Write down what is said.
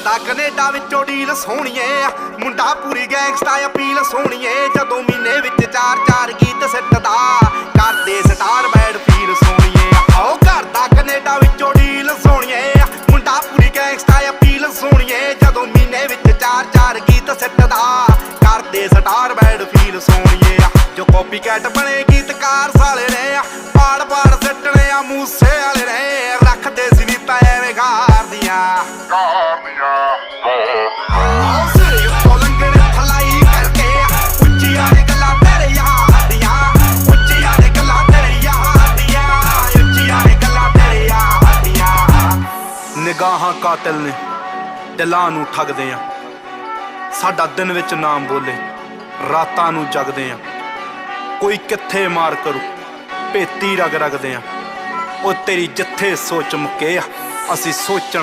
करदा कनेडा विचों डील सोहणीए मुंडा पूरी गैंगस्टा अपील सोहणीए जदों महीने विच 4-4 गीत सिੱਟਦਾ करदे स्टार बैड फील सोहणीए आओ करदा कनेडा विचों डील सोहणीए मुंडा पूरी गैंगस्टा अपील सोहणीए जदों महीने विच 4-4 गीत सिੱਟਦਾ करदे स्टार बैड फील सोहणीए जो कॉपी कैट बने गीतकार साले ने पाड़ सिੱਟਣੇ आ मूसे वाले ने रखदे सी नी तां एवें गार दियां ਨਿਗਾਹਾਂ ਕਾਤਲ ਨੇ ਦਿਲਾਂ ਨੂੰ ਠੱਗਦੇ ਆ ਸਾਡਾ ਦਿਨ ਵਿੱਚ ਨਾਮ ਬੋਲੇ ਰਾਤਾਂ ਨੂੰ ਜਗਦੇ ਆ ਕੋਈ ਕਿੱਥੇ ਮਾਰ ਕਰੂ ਭੇਤੀ ਰਗਦੇ ਆ ਉਹ ਤੇਰੀ ਜਿੱਥੇ ਸੋਚ ਮੁੱਕੇ ਆ ਅਸੀਂ ਸੋਚਣ